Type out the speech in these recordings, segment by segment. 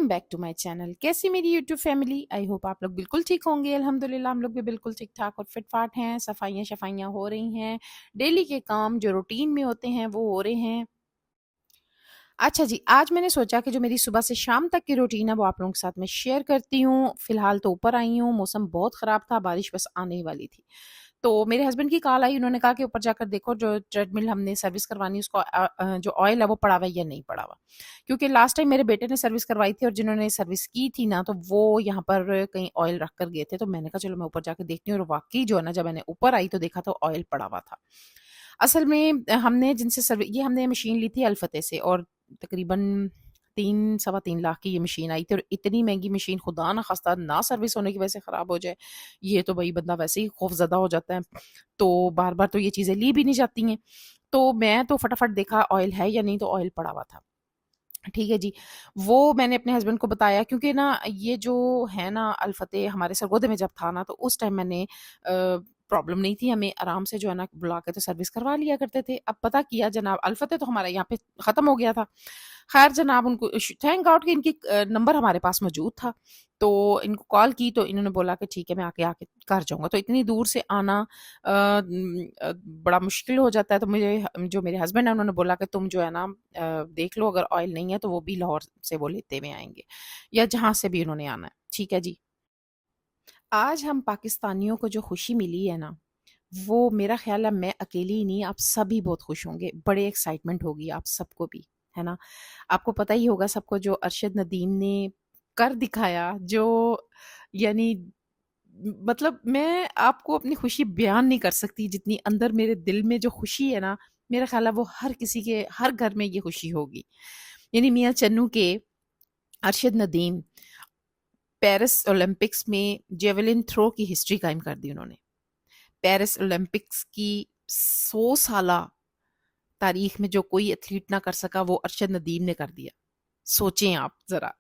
Welcome back to my channel. कैसी मेरी YouTube family? I hope आप लोग बिल्कुल ठीक होंगे। अल्हम्दुलिल्लाह हम लोग भी बिल्कुल ठीक ठाक और फिट फाट हैं। सफाइयाँ शफाइयाँ हो रही हैं, डेली के काम जो रूटीन में होते हैं वो हो रहे हैं। अच्छा जी, आज मैंने सोचा कि जो मेरी सुबह से शाम तक की रूटीन है वो आप लोगों के साथ मैं शेयर करती हूँ। फ़िलहाल तो ऊपर आई हूँ, मौसम बहुत ख़राब था, बारिश बस आने ही वाली थी। तो मेरे हस्बैंड की कॉल आई, उन्होंने कहा कि ऊपर जाकर देखो जो ट्रेडमिल हमने सर्विस करवानी है उसको जो ऑयल है वो पड़ा हुआ है या नहीं पड़ा हुआ। क्योंकि लास्ट टाइम मेरे बेटे ने सर्विस करवाई थी और जिन्होंने सर्विस की थी ना, तो वो यहाँ पर कहीं ऑयल रख कर गए थे। तो मैंने कहा चलो मैं ऊपर जाके देखती हूँ, और वाक़ई जो है ना, जब मैंने ऊपर आई तो देखा तो ऑयल पड़ा हुआ था। असल में हमने जिनसे ये हमने मशीन ली थी अल्फ़ते से, और तकरीबन 3 सवा 3 लाख की ये मशीन आई थी, और इतनी महँगी मशीन खुदा ना ख़ास्ता ना सर्विस होने की वजह से ख़राब हो जाए, ये तो भई बंदा वैसे ही खौफ़ज़दा हो जाता है। तो बार-बार तो ये चीज़ें ली भी नहीं जाती हैं। तो मैं तो फटाफट देखा ऑयल है या नहीं, तो ऑयल पड़ा हुआ था। ठीक है जी। वो मैंने अपने हस्बैंड को बताया, क्योंकि ना ये जो है ना अल-फ़तेह हमारे सरगोधे में जब था ना, तो उस टाइम मैंने प्रॉब्लम नहीं थी, हमें आराम से जो है ना बुला के तो सर्विस करवा लिया करते थे। अब पता किया जनाब, अल-फ़तेह तो हमारे यहाँ पे ख़त्म हो गया था। ख़ैर जनाब, उनको थैंक गॉड कि इनकी नंबर हमारे पास मौजूद था। तो इनको कॉल की तो इन्होंने बोला कि ठीक है मैं आके आके कर जाऊँगा। तो इतनी दूर से आना बड़ा मुश्किल हो जाता है। तो मुझे जो मेरे हस्बैंड हैं उन्होंने बोला कि तुम जो है ना देख लो, अगर ऑयल नहीं है तो वो भी लाहौर से वो लेते हुए आएँगे, या जहाँ से भी उन्होंने आना है। ठीक है जी। आज हम पाकिस्तानियों को जो खुशी मिली है ना, वो मेरा ख़्याल है मैं अकेली ही नहीं, आप सभी बहुत खुश होंगे। बड़े एक्साइटमेंट होगी आप सबको भी, है ना? आपको पता ही होगा सबको, जो अरशद नदीम ने कर दिखाया, जो यानी मतलब मैं आपको अपनी खुशी बयान नहीं कर सकती, जितनी अंदर मेरे दिल में जो खुशी है ना, मेरा ख़्याल है वो हर किसी के हर घर में ये खुशी होगी। यानी मियाँ चन्नू के अरशद नदीम पेरिस ओलंपिक्स में जेवलिन थ्रो की हिस्ट्री कायम कर दी उन्होंने। पेरिस ओलंपिक्स की 100 साला तारीख में जो कोई एथलीट ना कर सका, वो अरशद नदीम ने कर दिया। सोचें आप ज़रा।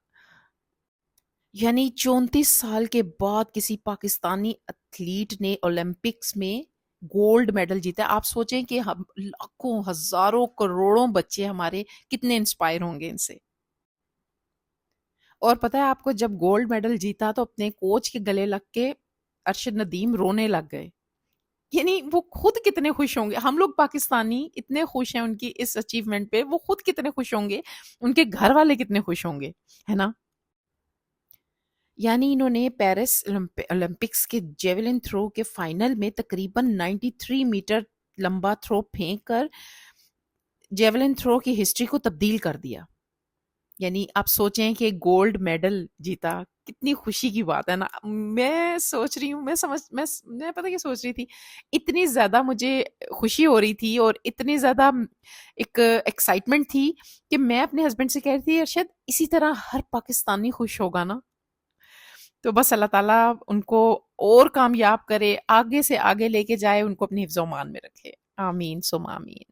यानी 34 साल के बाद किसी पाकिस्तानी एथलीट ने ओलंपिक्स में गोल्ड मेडल जीता है। आप सोचें कि हम लाखों, हज़ारों, करोड़ों बच्चे हमारे कितने इंस्पायर होंगे इनसे। और पता है आपको, जब गोल्ड मेडल जीता तो अपने कोच के गले लग के अरशद नदीम रोने लग गए। यानी वो खुद कितने खुश होंगे। हम लोग पाकिस्तानी इतने खुश हैं उनकी इस अचीवमेंट पे, वो खुद कितने खुश होंगे, उनके घर वाले कितने खुश होंगे, है ना? यानी इन्होंने पेरिस ओलंपिक्स के जेवलिन थ्रो के फाइनल में तकरीबन 93 मीटर लंबा थ्रो फेंक कर जेवलिन थ्रो की हिस्ट्री को तब्दील कर दिया। यानी आप सोचें कि गोल्ड मेडल जीता, कितनी खुशी की बात है ना। मैं सोच रही हूँ, मैं पता क्या सोच रही थी, इतनी ज़्यादा मुझे खुशी हो रही थी और इतनी ज़्यादा एक एक्साइटमेंट थी कि मैं अपने हस्बैंड से कह रही थी, अरशद इसी तरह हर पाकिस्तानी खुश होगा ना। तो बस अल्लाह ताला उनको और कामयाब करे, आगे से आगे लेके जाए, उनको अपनी हिफ्ज़-ओ-मान में रखे। आमीन सुम्मा आमीन।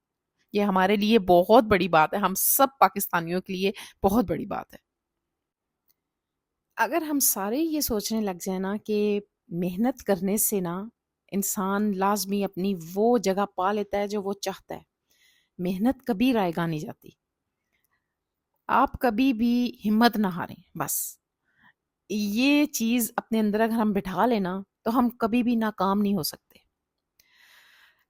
ये हमारे लिए बहुत बड़ी बात है, हम सब पाकिस्तानियों के लिए बहुत बड़ी बात है। अगर हम सारे ये सोचने लग जाए ना कि मेहनत करने से ना इंसान लाज़मी अपनी वो जगह पा लेता है जो वो चाहता है। मेहनत कभी रायगा नहीं जाती। आप कभी भी हिम्मत ना हारें, बस। ये चीज़ अपने अंदर अगर हम बिठा लें ना, तो हम कभी भी नाकाम नहीं हो सकते।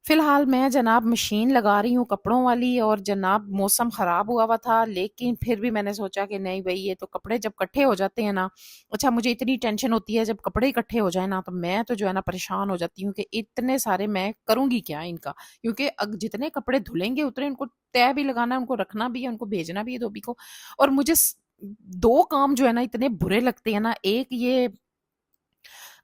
फ़िलहाल मैं जनाब मशीन लगा रही हूँ कपड़ों वाली, और जनाब मौसम ख़राब हुआ हुआ था, लेकिन फिर भी मैंने सोचा कि नहीं भई, ये तो कपड़े जब इकट्ठे हो जाते हैं ना, अच्छा मुझे इतनी टेंशन होती है जब कपड़े इकट्ठे हो जाएँ ना, तो मैं तो जो है ना परेशान हो जाती हूँ कि इतने सारे मैं करूँगी क्या इनका? क्योंकि जितने कपड़े धुलेंगे उतने उनको तह भी लगाना है, उनको रखना भी है, उनको भेजना भी है धोबी को। और मुझे 2 काम जो है ना इतने बुरे लगते हैं ना, एक ये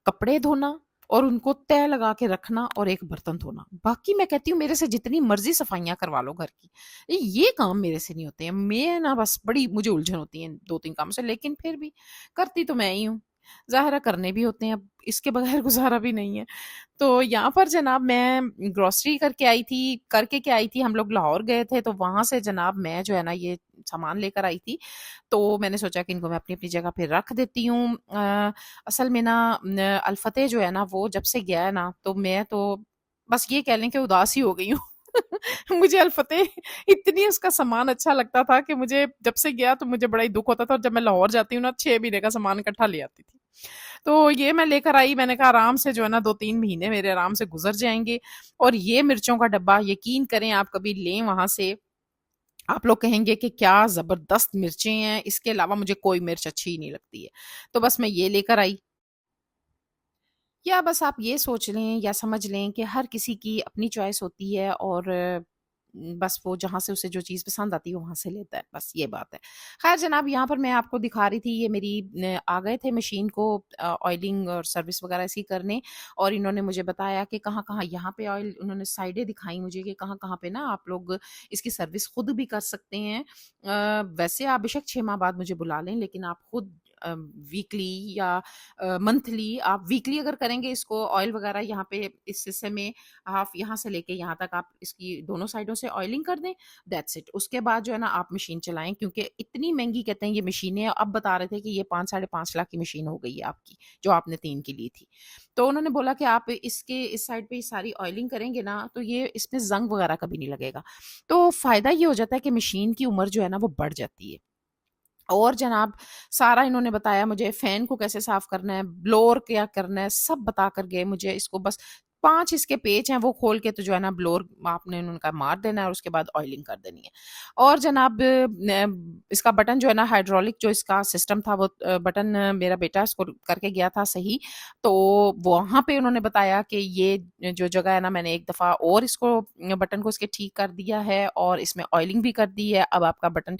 कपड़े धोना और उनको तह लगा के रखना, और एक बर्तन धोना। बाकी मैं कहती हूँ मेरे से जितनी मर्ज़ी सफाइयाँ करवा लो घर की, ये काम मेरे से नहीं होते हैं। मैं ना बस बड़ी मुझे उलझन होती है 2-3 कामों से, लेकिन फिर भी करती तो मैं ही हूँ। ज़ाहिर है करने भी होते हैं, अब इसके बगैर गुज़ारा भी नहीं है। तो यहाँ पर जनाब मैं ग्रोसरी करके क्या आई थी, हम लोग लाहौर गए थे, तो वहाँ से जनाब मैं जो है ना ये सामान लेकर आई थी। तो मैंने सोचा कि इनको मैं अपनी-अपनी जगह पे रख देती हूँ। असल में ना अल-फ़तेह जो है ना वो जब से गया है ना, तो मैं तो बस ये कह लें कि उदास ही हो गई हूँ। मुझे अल-फ़तेह इतनी उसका सामान अच्छा लगता था कि मुझे जब से गया तो मुझे बड़ा ही दुःख होता था और जब मैं लाहौर जाती हूँ ना 6 महीने का सामान इकट्ठा ले आती थी। तो ये मैं लेकर आई, मैंने कहा आराम से जो है ना 2-3 महीने मेरे आराम से गुज़र जाएँगे और ये मिर्चों का डब्बा यकीन करें आप कभी लें वहाँ से, आप लोग कहेंगे कि क्या ज़बरदस्त मिर्चें हैं, इसके अलावा मुझे कोई मिर्च अच्छी ही नहीं लगती है। तो बस मैं ये लेकर आई। या बस आप ये सोच लें या समझ लें कि हर किसी की अपनी चॉइस होती है और बस वो जहाँ से उसे जो चीज़ पसंद आती है वहाँ से लेता है, बस ये बात है। ख़ैर जनाब यहाँ पर मैं आपको दिखा रही थी ये मेरी आ गए थे मशीन को ऑयलिंग और सर्विस वग़ैरह ऐसी करने और इन्होंने मुझे बताया कि कहाँ-कहाँ यहाँ पे ऑयल उन्होंने साइडें दिखाई मुझे कि कहाँ-कहाँ पे ना आप लोग इसकी सर्विस खुद भी कर सकते हैं। वैसे आप बेशक 6 माह बाद मुझे बुला लें लेकिन आप खुद वीकली या मंथली आप वीकली अगर करेंगे इसको ऑयल वगैरह यहाँ पे इस हिस्से में हाफ यहाँ से लेके यहाँ तक आप इसकी दोनों साइडों से ऑयलिंग कर दें, दैट्स इट। उसके बाद जो है ना आप मशीन चलाएँ क्योंकि इतनी महँगी कहते हैं ये मशीनें अब बता रहे थे कि ये 5 साढ़े 5 लाख की मशीन हो गई है आपकी, जो आपने 3 की ली थी। तो उन्होंने बोला कि आप इसके इस साइड पे सारी ऑयलिंग करेंगे ना तो ये इसमें ज़ंग वगैरह कभी नहीं लगेगा। तो फ़ायदा ये हो जाता है कि मशीन की उम्र जो है ना वो बढ़ जाती है। और जनाब सारा इन्होंने बताया मुझे फ़ैन को कैसे साफ़ करना है, ब्लोअर क्या करना है, सब बता कर गए मुझे। इसको बस 5 इसके पेच हैं वो खोल के तो जो है ना ब्लोअर आपने उनका मार देना है और उसके बाद ऑयलिंग कर देनी है। और जनाब इसका बटन जो है ना हाइड्रोलिक जो इसका सिस्टम था वो बटन मेरा बेटा इसको करके गया था सही। तो वहाँ पे उन्होंने बताया कि ये जो जगह है ना मैंने एक दफ़ा और इसको बटन को इसके ठीक कर दिया है और इसमें ऑयलिंग भी कर दी है। अब आपका बटन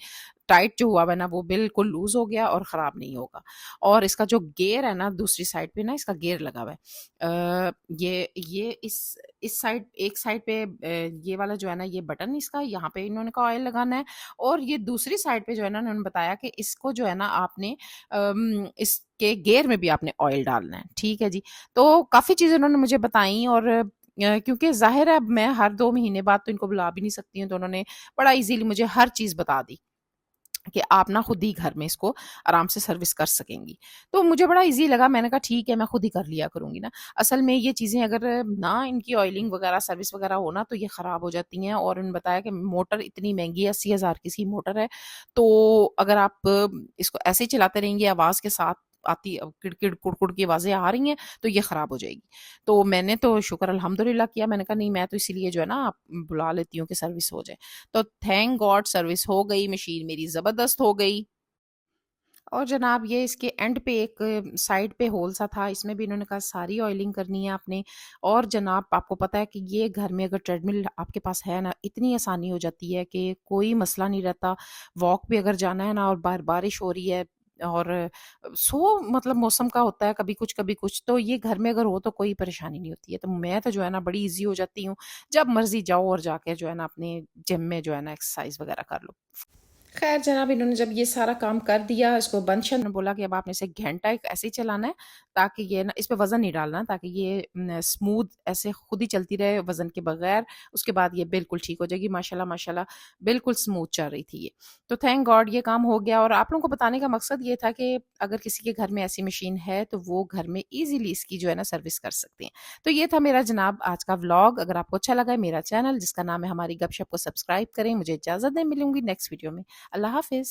टाइट जो हुआ हुआ है ना वो बिल्कुल लूज़ हो गया और ख़राब नहीं होगा। और इसका जो गियर है ना दूसरी साइड पे ना इसका गियर लगा हुआ है। ये इस साइड एक साइड पे ये वाला जो है ना ये बटन इसका यहाँ पे इन्होंने कहा ऑयल लगाना है और ये दूसरी साइड पे जो है ना उन्होंने बताया कि इसको जो है ना आपने इसके गियर में भी आपने ऑयल डालना है। ठीक है जी। तो काफ़ी चीज़ें उन्होंने मुझे बताई और क्योंकि ज़ाहिर है अब मैं हर 2 महीने बाद तो इनको बुला भी नहीं सकती हूँ तो उन्होंने बड़ा ईज़िली मुझे हर चीज़ बता दी। कि आप ना खुद ही घर में इसको आराम से सर्विस कर सकेंगी। तो मुझे बड़ा ईज़ी लगा मैंने कहा ठीक है मैं खुद ही कर लिया करूँगी ना। असल में ये चीज़ें अगर ना इनकी ऑयलिंग वगैरह सर्विस वगैरह हो ना तो ये ख़राब हो जाती हैं और उन्होंने बताया कि मोटर इतनी महँगी है 80,000 की इसकी मोटर है। तो अगर आप इसको ऐसे ही चलाते रहेंगे आवाज़ के साथ आती किड़-किड़, कुड़-कुड़ की आवाज़ें आ रही हैं तो ये ख़राब हो जाएगी। तो मैंने तो शुक्र अल्हम्दुलिल्लाह किया मैंने कहा नहीं मैं तो इसीलिए जो है ना आप बुला लेती हूँ कि सर्विस हो जाए। तो थैंक गॉड सर्विस हो गई, मशीन मेरी ज़बरदस्त हो गई। और जनाब ये इसके एंड पे एक साइड पे होल सा था, इसमें भी इन्होंने कहा सारी ऑयलिंग करनी है आपने। और जनाब आपको पता है कि ये घर में अगर ट्रेडमिल आपके पास है ना, इतनी आसानी हो जाती है कि कोई मसला नहीं रहता। वॉक पे अगर जाना है ना और बाहर बारिश हो रही है और मतलब मौसम का होता है कभी कुछ, तो ये घर में अगर हो तो कोई परेशानी नहीं होती है। तो मैं तो जो है ना बड़ी ईज़ी हो जाती हूँ, जब मर्ज़ी जाओ और जाके जो है ना अपने जिम में जो है ना एक्सरसाइज़ वगैरह कर लो। खैर जनाब इन्होंने जब ये सारा काम कर दिया इसको बंद-शन बोला कि अब आपने इसे घंटा एक ऐसे ही चलाना है ताकि ये ना इस पे वज़न नहीं डालना ताकि ये स्मूथ ऐसे खुद ही चलती रहे वज़न के बगैर। उसके बाद ये बिल्कुल ठीक हो जाएगी माशाल्लाह माशाल्लाह बिल्कुल स्मूथ चल रही थी ये। तो थैंक गॉड ये काम हो गया और आप लोगों को बताने का मकसद ये था कि अगर किसी के घर में ऐसी मशीन है तो वो घर में ईज़िली इसकी जो है ना सर्विस कर सकते हैं। तो ये था मेरा जनाब आज का व्लॉग। अगर आपको अच्छा लगा है मेरा चैनल जिसका नाम है हमारी गपशप को सब्सक्राइब करें। मुझे इजाज़त दें मिलूँगी नेक्स्ट वीडियो में। अल्लाह हाफ़िज़।